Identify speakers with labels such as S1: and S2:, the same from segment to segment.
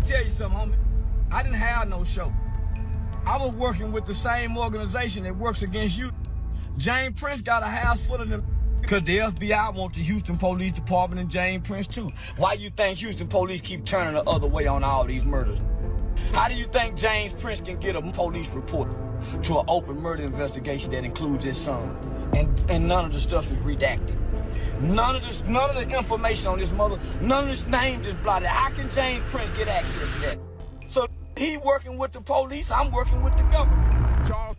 S1: tell you something, homie. I didn't have no show. I was working with the same organization that works against you. James Prince got a house full of them. Because the FBI want the Houston Police Department and James Prince too. Why you think Houston police keep turning the other way on all these murders? How do you think James Prince can get a police report to an open murder investigation that includes his son? And none of the stuff is redacted. None of the information on this mother, none of this names is blotted. How can James Prince get access to that? So he working with the police, I'm working with the government.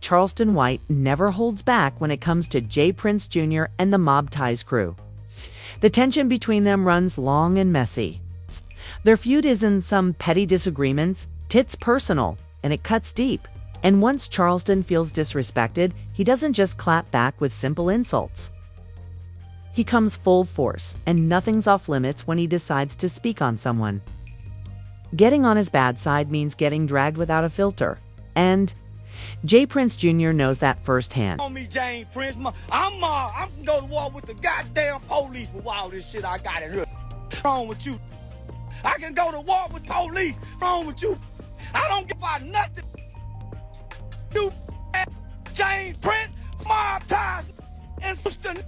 S2: Charleston White never holds back when it comes to J. Prince Jr. and the Mob Ties crew. The tension between them runs long and messy. Their feud isn't some petty disagreements, it's personal, and it cuts deep. And once Charleston feels disrespected, he doesn't just clap back with simple insults. He comes full force, and nothing's off limits when he decides to speak on someone. Getting on his bad side means getting dragged without a filter. And J. Prince Jr. knows that firsthand.
S1: On me, James Prince, I'm gonna go to war with the goddamn police for all this shit I got in here. What's wrong with you? I can go to war with police. What's wrong with you? I don't give about nothing. You, James Prince, Mob Ties, and Houston,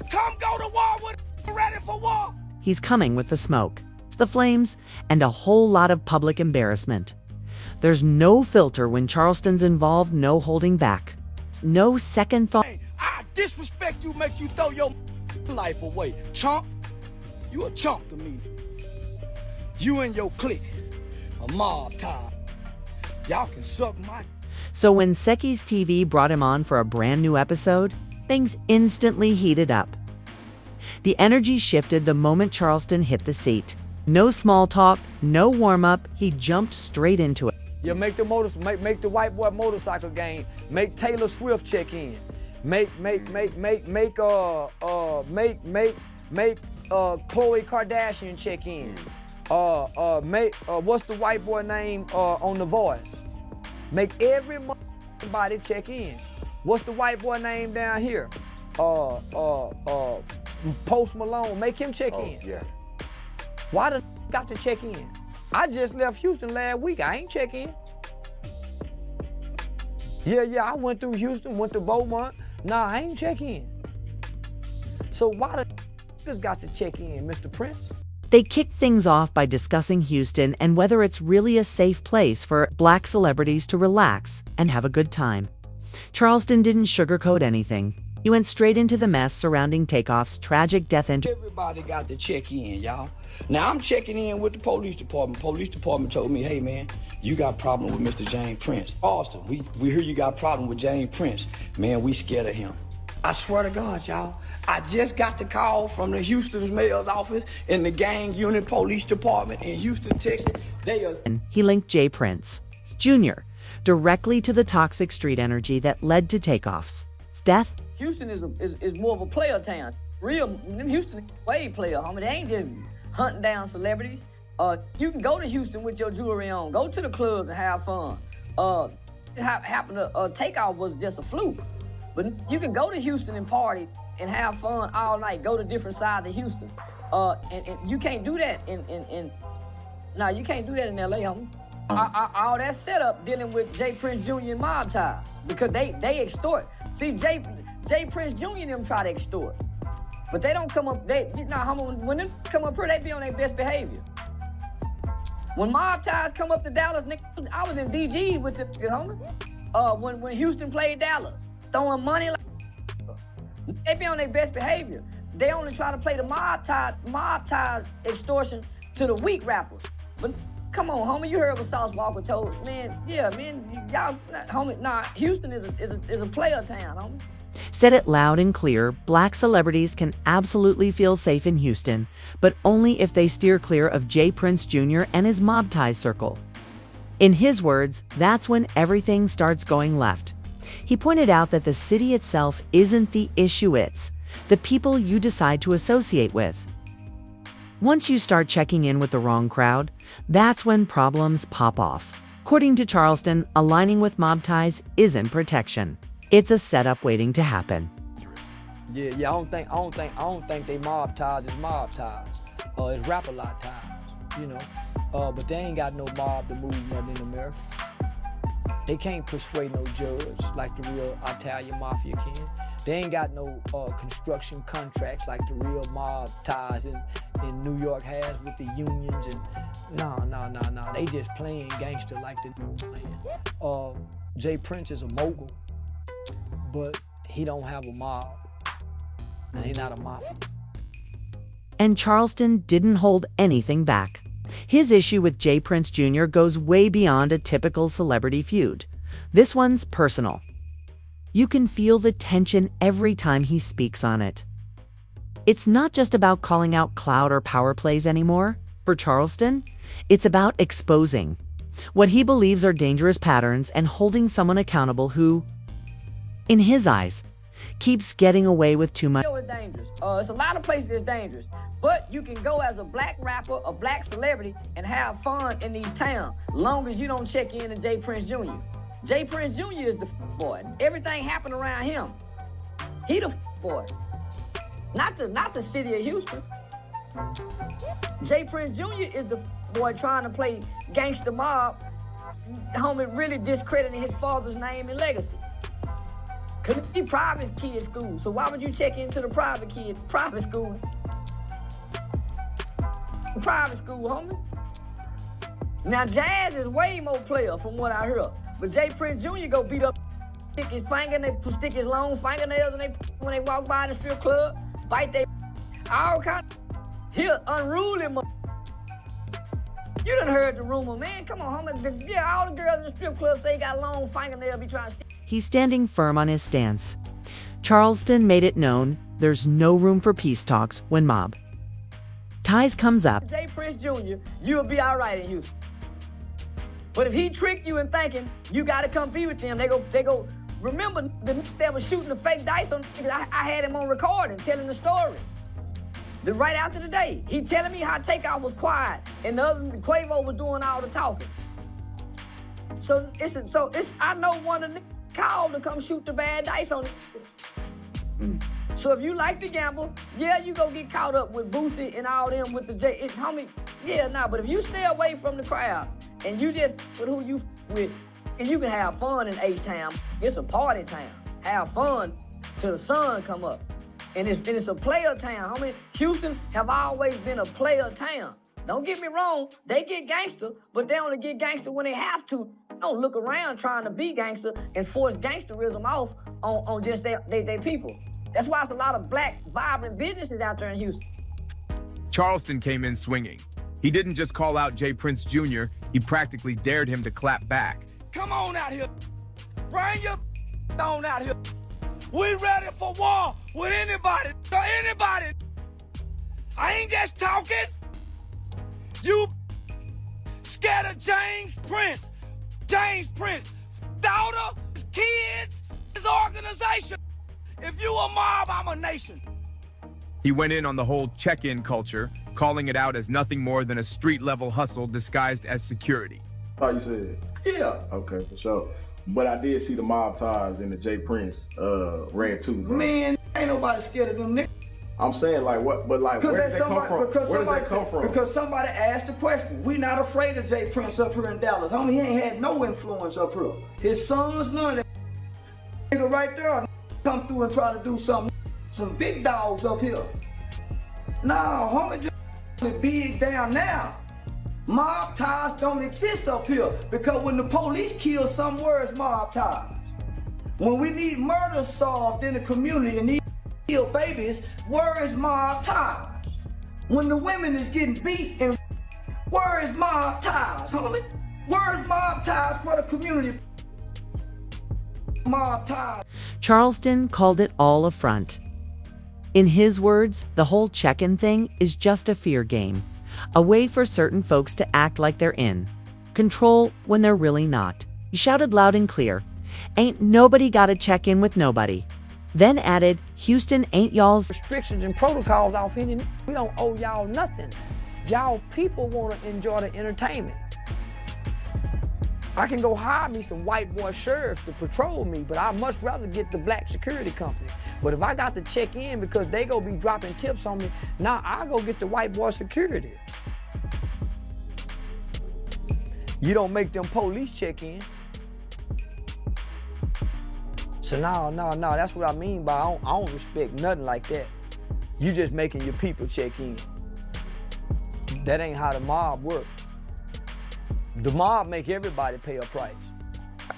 S1: come go to war with. Ready for war.
S2: He's coming with the smoke, the flames, and a whole lot of public embarrassment. There's no filter when Charleston's involved, no holding back. No second thought.
S1: Hey, I disrespect you, make you throw your life away. Chump, you a chump to me. You and your clique, a mob tie. Y'all can suck my.
S2: So when Seki's TV brought him on for a brand new episode, things instantly heated up. The energy shifted the moment Charleston hit the seat. No small talk, no warm-up, he jumped straight into it.
S3: Yeah, make the white boy motorcycle game. Make Taylor Swift check in. Make Khloe Kardashian check in. What's the white boy name on The Voice? Make everybody check in. What's the white boy name down here? Post Malone. Make him check in.
S4: Yeah.
S3: Why the got to check in? I just left Houston last week. I ain't check in. Yeah, I went through Houston, went to Beaumont. Nah, I ain't check in. So why the got to check in, Mr. Prince?
S2: They kicked things off by discussing Houston and whether it's really a safe place for black celebrities to relax and have a good time. Charleston didn't sugarcoat anything. He went straight into the mess surrounding Takeoff's tragic death.
S1: Everybody got to check in, y'all. Now I'm checking in with the police department. Police department told me, hey man, you got a problem with Mr. James Prince. Austin, we hear you got a problem with James Prince. Man, we scared of him. I swear to God, y'all, I just got the call from the Houston's mayor's office and the gang unit police department in Houston, Texas.
S2: He linked J. Prince Jr. directly to the toxic street energy that led to Takeoff's death.
S3: Houston is more of a player town. Houston is way player, homie. They ain't just hunting down celebrities. You can go to Houston with your jewelry on. Go to the club and have fun. Takeoff was just a fluke. But you can go to Houston and party and have fun all night. Go to different sides of Houston. And you can't do that you can't do that in LA, homie. All that setup dealing with J. Prince Jr. and Mob Ties because they extort. See, J. Prince Jr. and them try to extort. But they don't come up, when they come up here, they be on their best behavior. When Mob Ties come up to Dallas, nigga, I was in DG with the homie. When Houston played Dallas, throwing money, they be on their best behavior. They only try to play the mob ties extortion to the weak rappers. But come on, homie, you heard what Sauce Walker told, y'all, homie, Houston is a player town, homie.
S2: Said it loud and clear, black celebrities can absolutely feel safe in Houston, but only if they steer clear of J. Prince Jr. and his mob ties circle. In his words, that's when everything starts going left. He pointed out that the city itself isn't the issue, it's the people you decide to associate with. Once you start checking in with the wrong crowd, that's when problems pop off. According to Charleston, aligning with mob ties isn't protection. It's a setup waiting to happen.
S3: Yeah, I don't think they mob ties is mob ties. It's rap-a-lot ties, you know. But they ain't got no mob to move nothing in America. They can't persuade no judge like the real Italian mafia can. They ain't got no construction contracts like the real mob ties in New York has with the unions. And no. They just playing gangster like the playing. Jay Prince is a mogul, but he don't have a mob, and he not a mafia.
S2: And Charleston didn't hold anything back. His issue with Jay Prince Jr. goes way beyond a typical celebrity feud. This one's personal. You can feel the tension every time he speaks on it. It's not just about calling out clout or power plays anymore. For Charleston, it's about exposing what he believes are dangerous patterns and holding someone accountable who, in his eyes, keeps getting away with too much.
S3: It's dangerous. It's a lot of places that's dangerous. But you can go as a black rapper, a black celebrity, and have fun in these towns, long as you don't check in to Jay Prince Jr. Jay Prince Jr. is the boy. Everything happened around him. He the boy. Not the city of Houston. Jay Prince Jr. is the boy trying to play gangster mob, homie, really discrediting his father's name and legacy. Cause he private kid school, so why would you check into the private school? Private school, homie. Now Jazz is way more player from what I heard, but Jay Prince Jr. go beat up, stick his long fingernails when they walk by the strip club, bite they all kind of unruly. You done heard the rumor, man. Come on, homie. Yeah, all the girls in the strip club say they got long fingernails, be trying to stick.
S2: He's standing firm on his stance. Charleston made it known there's no room for peace talks when mob ties comes up.
S3: Jay Prince Jr., you'll be all right in Houston. But if he tricked you in thinking you got to come be with them, they go. Remember the that was shooting the fake dice on? I had him on recording telling the story. Right after the day, he telling me how Takeoff was quiet and the other Quavo was doing all the talking. So I know one of the called to come shoot the bad dice on it. So if you like to gamble, yeah, you go get caught up with Boosie and all them with the J. Homie, yeah, nah. But if you stay away from the crowd and you just with who you with, and you can have fun in H-Town. It's a party town. Have fun till the sun come up. And it's a player town. Homie, Houston have always been a player town. Don't get me wrong, they get gangster, but they only get gangster when they have to. Don't look around trying to be gangster and force gangsterism off on just their people. That's why it's a lot of black, vibrant businesses out there in Houston.
S4: Charleston came in swinging. He didn't just call out Jay Prince Jr., he practically dared him to clap back.
S1: Come on out here. Bring your on out here. We ready for war with anybody. I ain't just talking. You scared of James Prince. Daughter, kids, his organization. If you a mob, I'm a nation.
S4: He went in on the whole check-in culture, calling it out as nothing more than a street-level hustle disguised as security.
S5: Oh, you said?
S1: Yeah.
S5: Okay, for sure. But I did see the mob ties in the Jay Prince rant too, bro.
S1: Man, ain't nobody scared of them niggas.
S5: I'm saying like what, but like where did they come from? Where does that come from?
S1: Because somebody asked the question. We not afraid of Jay Prince up here in Dallas. Homie, he ain't had no influence up here. His sons, none of that. Nigga right there come through and try to do something. Some big dogs up here. Nah, homie, just big down now. Mob ties don't exist up here because when the police kill somewhere, it's mob ties. When we need murder solved in the community and need kill babies, where is mob ties? When the women is getting beat, and where is mob ties, homie? Where is mob ties for the community? Mob ties.
S2: Charleston called it all a front. In his words, the whole check-in thing is just a fear game, a way for certain folks to act like they're in control when they're really not. He shouted loud and clear, "Ain't nobody gotta check in with nobody." Then added, "Houston ain't y'all's."
S3: Restrictions and protocols off any. We don't owe y'all nothing. Y'all people want to enjoy the entertainment. I can go hire me some white boy sheriffs to patrol me, but I'd much rather get the black security company. But if I got to check in because they go be dropping tips on me, now I go get the white boy security. You don't make them police check in. So no, that's what I mean by I don't respect nothing like that. You just making your people check in. That ain't how the mob works. The mob make everybody pay a price.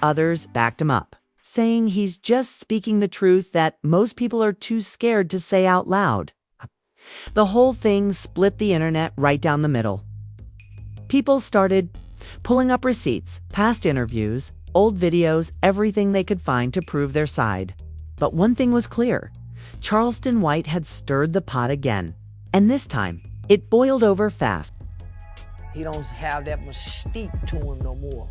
S2: Others backed him up, saying he's just speaking the truth that most people are too scared to say out loud. The whole thing split the internet right down the middle. People started pulling up receipts, past interviews, old videos, everything they could find to prove their side. But one thing was clear. Charleston White had stirred the pot again, and this time, it boiled over fast.
S3: He don't have that mystique to him no more.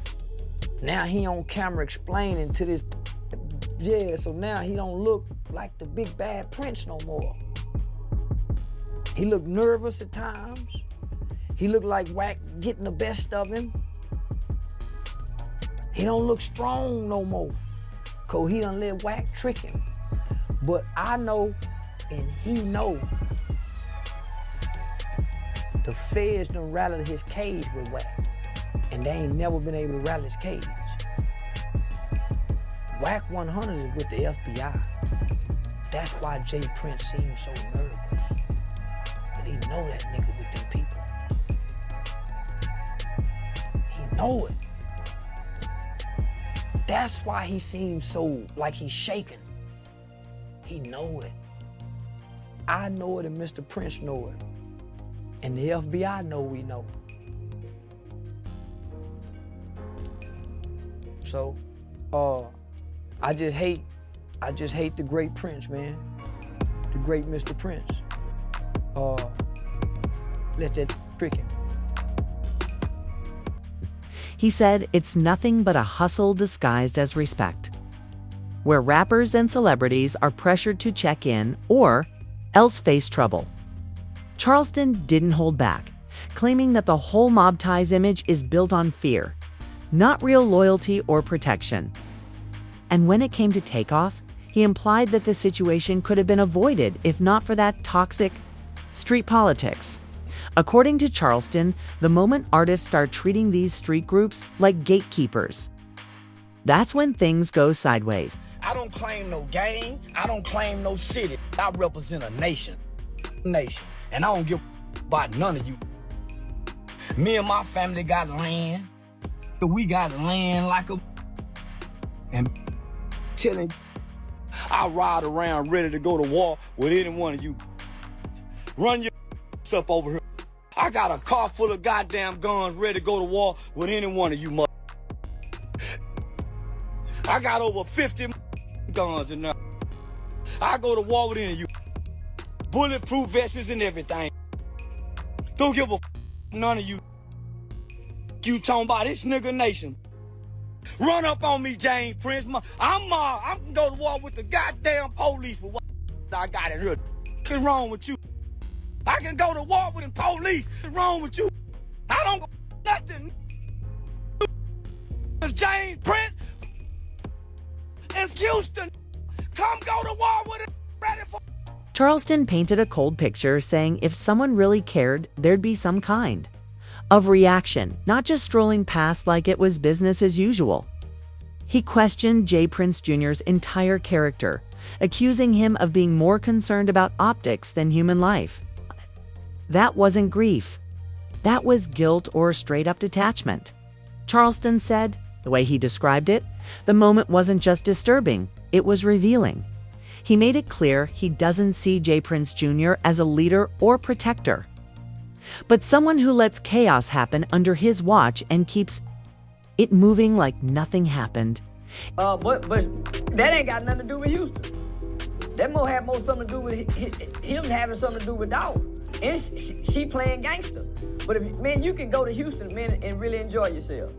S3: Now he on camera explaining to this, so now he don't look like the big bad prince no more. He look nervous at times. He look like Wack getting the best of him. He don't look strong no more, cause he done let Wack trick him. But I know, and he know, the feds done rattled his cage with Wack, and they ain't never been able to rattle his cage. Wack 100 is with the FBI. That's why Jay Prince seems so nervous. But he know that nigga with them people. He know it. That's why he seems so like he's shaking. He know it. I know it and Mr. Prince know it. And the FBI know we know. So, I just hate the great Prince, man. The great Mr. Prince. Let that trick him.
S2: He said it's nothing but a hustle disguised as respect, where rappers and celebrities are pressured to check in or else face trouble. Charleston didn't hold back, claiming that the whole Mob Ties image is built on fear, not real loyalty or protection. And when it came to Takeoff, he implied that the situation could have been avoided if not for that toxic street politics. According to Charleston, the moment artists start treating these street groups like gatekeepers, that's when things go sideways.
S1: I don't claim no gang. I don't claim no city. I represent a nation. And I don't give about none of you. Me and my family got land. We got land like a... And telling I ride around ready to go to war with any one of you. Run your up over here. I got a car full of goddamn guns ready to go to war with any one of you mother. I got over 50 guns in there. I go to war with any of you. Bulletproof vests and everything. Don't give a none of you. You talking about this nigga nation. Run up on me, James Prince. I'm gonna go to war with the goddamn police for what I got in here. What's wrong with you? I can go to war with the police. What's wrong with you? I don't go nothing. James Prince in Houston. Come go to war with it. Ready for...
S2: Charleston painted a cold picture, saying if someone really cared, there'd be some kind of reaction, not just strolling past like it was business as usual. He questioned Jay Prince Jr.'s entire character, accusing him of being more concerned about optics than human life. That wasn't grief. That was guilt or straight-up detachment. Charleston said, the way he described it, the moment wasn't just disturbing, it was revealing. He made it clear he doesn't see Jay Prince Jr. as a leader or protector, but someone who lets chaos happen under his watch and keeps it moving like nothing happened.
S3: But that ain't got nothing to do with Houston. That had more something to do with him having something to do with Dawg. And she playing gangster. But man, you can go to Houston, man, and really enjoy yourself.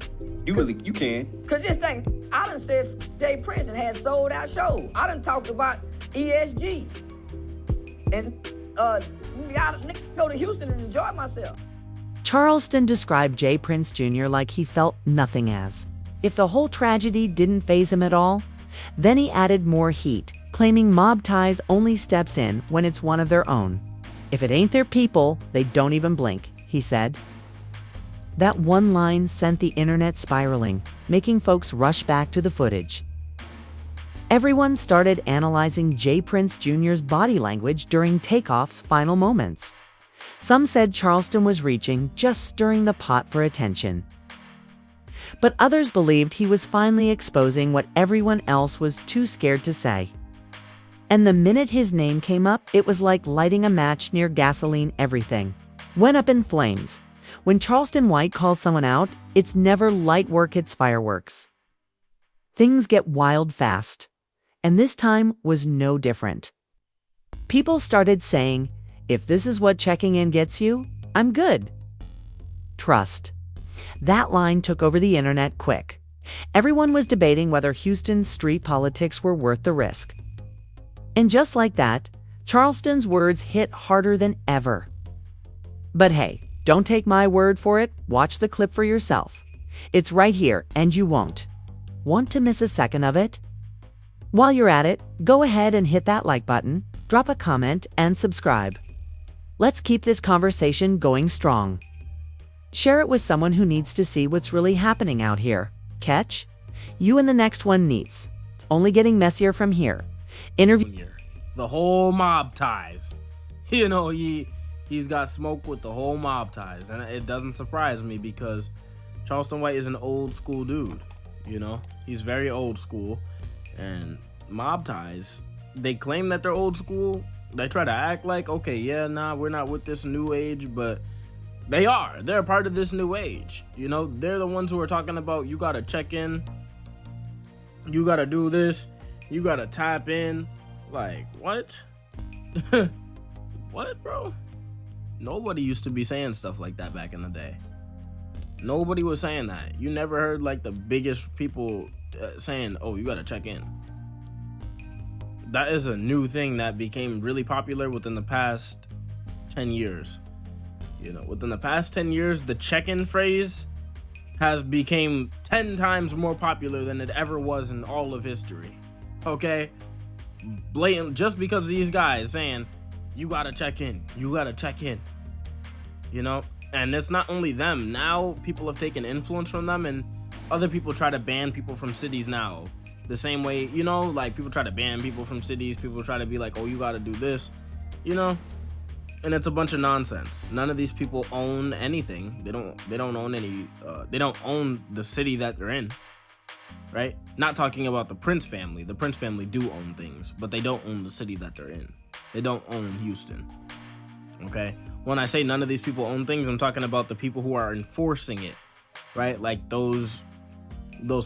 S6: You can.
S3: Cause this thing, I done said Jay Prince and had sold out shows. I done talked about ESG. And I go to Houston and enjoy myself.
S2: Charleston described Jay Prince Jr. like he felt nothing as if the whole tragedy didn't faze him at all. Then he added more heat, claiming Mob Ties only steps in when it's one of their own. If it ain't their people, they don't even blink, he said. That one line sent the internet spiraling, making folks rush back to the footage. Everyone started analyzing J. Prince Jr.'s body language during Takeoff's final moments. Some said Charleston was reaching, just stirring the pot for attention. But others believed he was finally exposing what everyone else was too scared to say. And the minute his name came up, it was like lighting a match near gasoline. Everything went up in flames. When Charleston White calls someone out, it's never light work, it's fireworks. Things get wild fast. And this time was no different. People started saying, if this is what checking in gets you, I'm good. Trust. That line took over the internet quick. Everyone was debating whether Houston's street politics were worth the risk. And just like that, Charleston's words hit harder than ever. But hey, don't take my word for it. Watch the clip for yourself. It's right here, and you won't want to miss a second of it. While you're at it, go ahead and hit that like button, drop a comment, and subscribe. Let's keep this conversation going strong. Share it with someone who needs to see what's really happening out here. Catch? You in the next one needs. It's only getting messier from here. Interview.
S6: The whole mob ties. You know, he's got smoke with the whole mob ties. And it doesn't surprise me because Charleston White is an old school dude. You know, he's very old school. And mob ties, they claim that they're old school. They try to act like, okay, yeah, nah, we're not with this new age, but they are. They're a part of this new age. You know, they're the ones who are talking about you gotta check in, you gotta do this, you gotta tap in. Like, what? What, bro? Nobody used to be saying stuff like that back in the day. Nobody was saying that. You never heard like the biggest people saying, oh, you gotta check in. That is a new thing that became really popular within the past 10 years. You know, within the past 10 years, the check-in phrase has become 10 times more popular than it ever was in all of history. Okay? Blatant, just because these guys saying, you gotta check in, you gotta check in. You know? And it's not only them. Now, people have taken influence from them, and other people try to ban people from cities now. The same way, you know, like people try to ban people from cities. People try to be like, oh, you gotta do this. You know? And it's a bunch of nonsense. None of these people own anything. They don't own any, they don't own the city that they're in, right? Not talking about the Prince family. The Prince family do own things, but they don't own the city that they're in. They don't own Houston, okay? When I say none of these people own things, I'm talking about the people who are enforcing it, right? Like those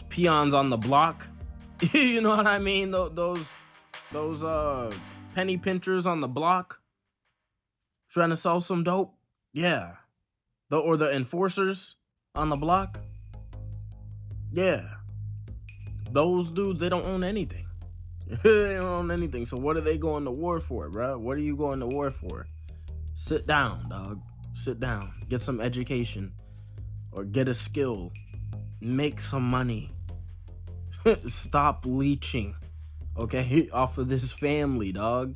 S6: peons on the block, you know what I mean? Those penny pinchers on the block, trying to sell some dope, yeah. Or the enforcers on the block, yeah. Those dudes, they don't own anything. They don't own anything. So what are they going to war for, bro? What are you going to war for? Sit down, dog. Sit down. Get some education, or get a skill. Make some money. Stop leeching, okay, off of this family, dog.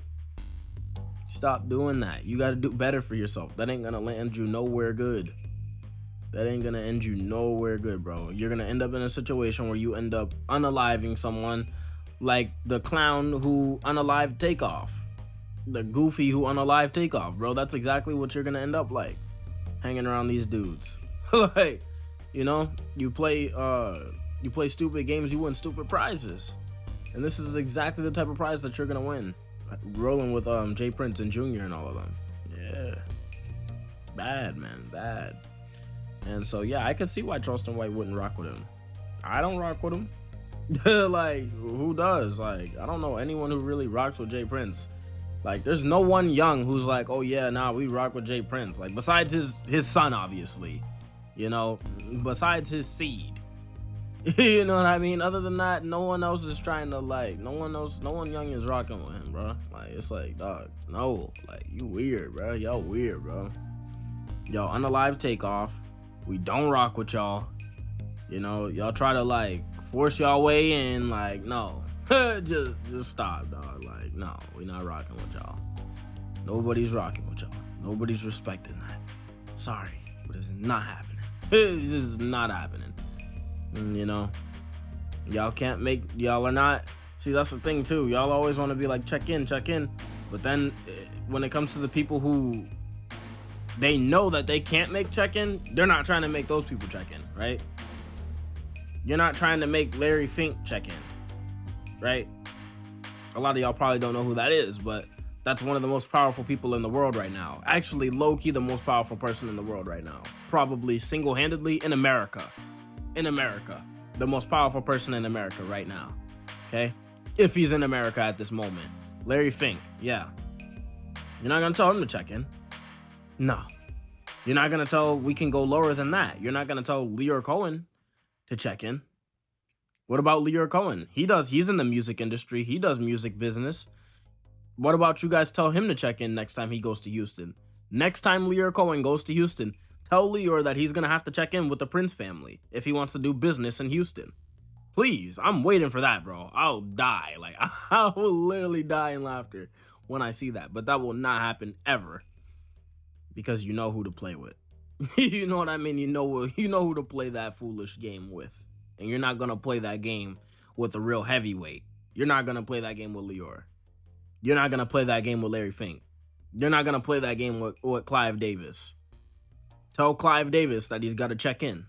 S6: Stop doing that. You gotta do better for yourself. That ain't gonna land you nowhere good. That ain't gonna end you nowhere good, bro. You're gonna end up in a situation where you end up unaliving someone, like the clown who unalived Takeoff. The goofy who unalived Takeoff, bro. That's exactly what you're gonna end up like. Hanging around these dudes. Like, you know, you play stupid games, you win stupid prizes. And this is exactly the type of prize that you're gonna win. Rolling with J. Prince and Jr. and all of them. Yeah. Bad, man. Bad. And so, yeah, I can see why Charleston White wouldn't rock with him. I don't rock with him. Like, who does? Like, I don't know anyone who really rocks with J. Prince. Like, there's no one young who's like, oh, yeah, nah, we rock with J. Prince. Like, besides his son, obviously. You know, besides his seed. You know what I mean? Other than that, no one else is trying to, like, no one young is rocking with him, bro. Like, it's like, dog, no. Like, you weird, bro. Y'all weird, bro. Yo, unalive Takeoff. We don't rock with y'all. You know, y'all try to, like, force y'all way in. Like, no. just stop, dog. Like, no, we not rocking with y'all. Nobody's rocking with y'all. Nobody's respecting that. Sorry, but it's not happening. It's just not happening. You know, y'all are not. See, that's the thing too. Y'all always want to be like, check in. But then when it comes to the people who they know that they can't make check-in, they're not trying to make those people check-in, right? You're not trying to make Larry Fink check-in, right? A lot of y'all probably don't know who that is, but that's one of the most powerful people in the world right now. Actually, low-key the most powerful person in the world right now. Probably single-handedly in America. In America. The most powerful person in America right now. Okay? If he's in America at this moment. Larry Fink, yeah. You're not gonna tell him to check in. No. You're not gonna tell we can go lower than that. You're not gonna tell Lyor Cohen to check in. What about Lyor Cohen? He's in the music industry. He does music business. What about you guys tell him to check in next time he goes to Houston? Next time Lyor Cohen goes to Houston, tell Lyor that he's gonna have to check in with the Prince family if he wants to do business in Houston. Please, I'm waiting for that, bro. I'll die. Like, I will literally die in laughter when I see that. But that will not happen ever. Because you know who to play with. You know what I mean? You know who to play that foolish game with. And you're not going to play that game with a real heavyweight. You're not going to play that game with Lyor. You're not going to play that game with Larry Fink. You're not going to play that game with Clive Davis. Tell Clive Davis that he's got to check in.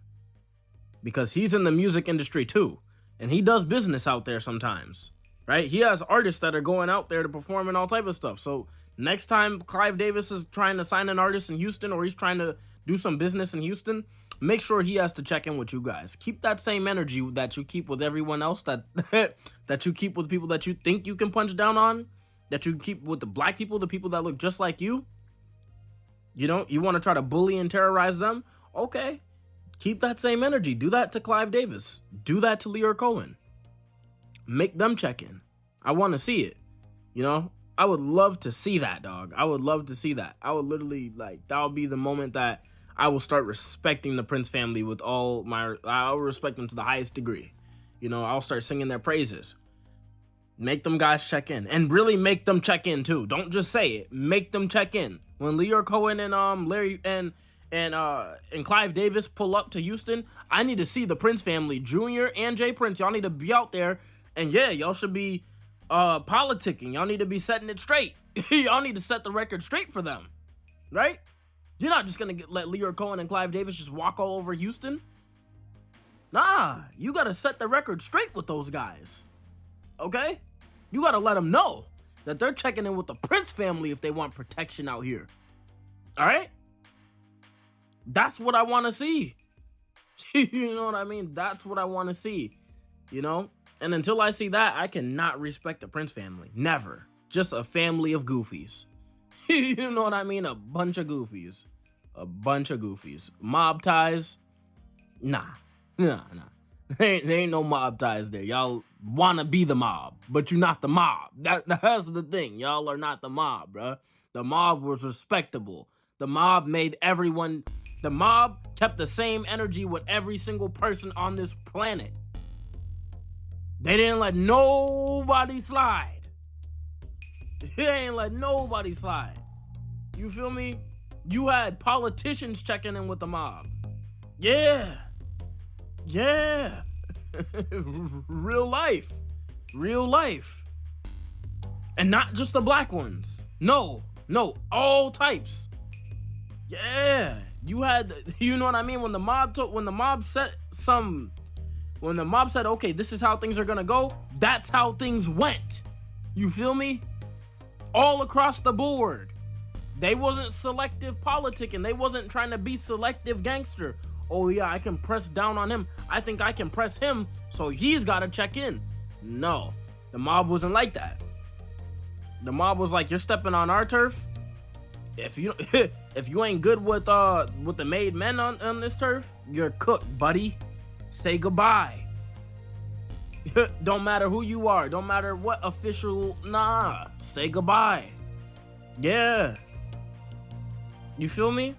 S6: Because he's in the music industry too. And he does business out there sometimes, right? He has artists that are going out there to perform and all type of stuff. So next time Clive Davis is trying to sign an artist in Houston or he's trying to do some business in Houston, make sure he has to check in with you guys. Keep that same energy that you keep with everyone else, that that you keep with people that you think you can punch down on, that you keep with the black people, the people that look just like you. You know, you want to try to bully and terrorize them? Okay. Keep that same energy. Do that to Clive Davis. Do that to Lyor Cohen. Make them check in. I want to see it. You know, I would love to see that, dog. I would love to see that. I would literally, like, that would be the moment that I will start respecting the Prince family with I'll respect them to the highest degree. You know, I'll start singing their praises. Make them guys check in. And really make them check in, too. Don't just say it. Make them check in. When Lyor Cohen and Larry and Clive Davis pull up to Houston, I need to see the Prince family, Junior and Jay Prince. Y'all need to be out there, and yeah, y'all should be politicking. Y'all need to be setting it straight. Y'all need to set the record straight for them, right? You're not just gonna let Lyor Cohen and Clive Davis just walk all over Houston. Nah, you gotta set the record straight with those guys, okay? You gotta let them know that they're checking in with the Prince family if they want protection out here, all right? That's what I want to see. You know what I mean? That's what I want to see, you know? And until I see that, I cannot respect the Prince family. Never. Just a family of goofies. You know what I mean? A bunch of goofies. A bunch of goofies. Mob ties? Nah. There ain't no mob ties there. Y'all want to be the mob, but you're not the mob. That's the thing. Y'all are not the mob, bruh. The mob was respectable. The mob made everyone... The mob kept the same energy with every single person on this planet. They didn't let nobody slide. They ain't let nobody slide. You feel me? You had politicians checking in with the mob. Yeah. Yeah. Real life. Real life. And not just the black ones. No, all types. Yeah. You had, you know what I mean? When the mob said, okay, this is how things are gonna go, that's how things went. You feel me? All across the board. They wasn't selective politicking. They wasn't trying to be selective gangster. Oh yeah, I can press down on him. I think I can press him, so he's gotta check in. No, the mob wasn't like that. The mob was like, you're stepping on our turf. If you ain't good with the made men on this turf, you're cooked, buddy. Say goodbye. Don't matter who you are. Don't matter what official. Nah. Say goodbye. Yeah. You feel me?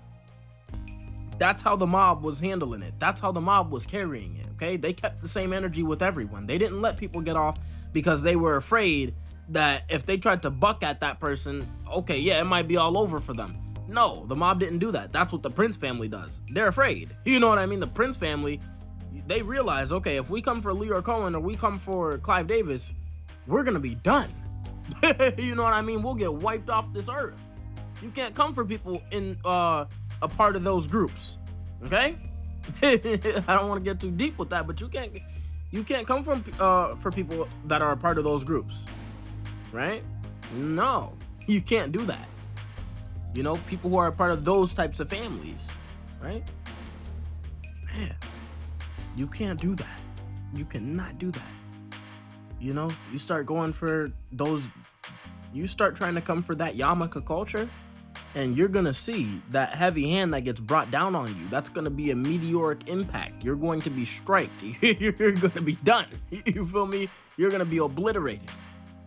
S6: That's how the mob was handling it. That's how the mob was carrying it, okay? They kept the same energy with everyone. They didn't let people get off because they were afraid that if they tried to buck at that person, okay, yeah, it might be all over for them. No, the mob didn't do that. That's what the Prince family does. They're afraid. You know what I mean? The Prince family, they realize, okay, if we come for Leroy Cohen or we come for Clive Davis, we're gonna be done. You know what I mean? We'll get wiped off this earth. You can't come for people in a part of those groups, okay? I don't want to get too deep with that, but you can't come from for people that are a part of those groups, right? No, you can't do that. You know, people who are a part of those types of families, right? Man, you can't do that. You cannot do that. You know, you start going for those, you start trying to come for that yarmulke culture, and you're gonna see that heavy hand that gets brought down on you. That's gonna be a meteoric impact. You're going to be striked. You're gonna be done. You feel me? You're gonna be obliterated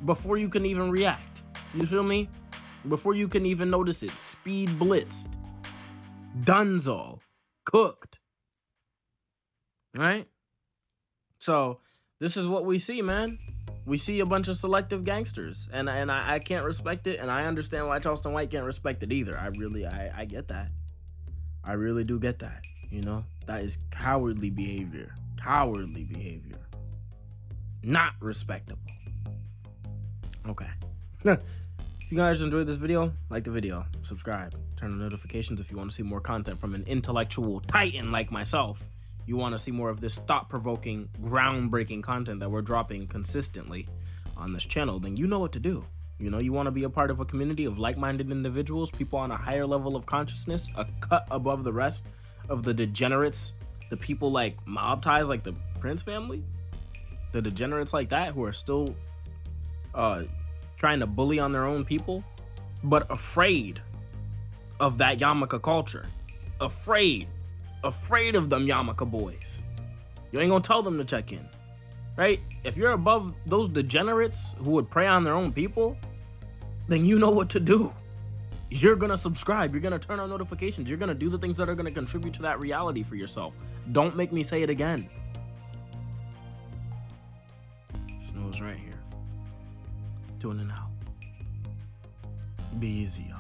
S6: before you can even react. You feel me? Before you can even notice it. Speed blitzed. Dunzo. Cooked. Right? So this is what we see, man. We see a bunch of selective gangsters, and I can't respect it, and I understand why Charleston White can't respect it either. I get that. I really do get that. You know, that is cowardly behavior. Cowardly behavior. Not respectable. Okay. If you guys enjoyed this video, like the video, subscribe, turn on notifications if you want to see more content from an intellectual titan like myself. You want to see more of this thought-provoking, groundbreaking content that we're dropping consistently on this channel, then you know what to do. You know, you want to be a part of a community of like-minded individuals, people on a higher level of consciousness, a cut above the rest of the degenerates, the people like mob ties like the Prince family, the degenerates like that who are still trying to bully on their own people, but afraid of that yarmulke culture. Afraid of them yarmulke boys. You ain't gonna tell them to check in, right? If you're above those degenerates who would prey on their own people, then you know what to do. You're gonna subscribe, you're gonna turn on notifications, you're gonna do the things that are gonna contribute to that reality for yourself. Don't make me say it again. Snow's right here. Tuning out. Be easy, y'all.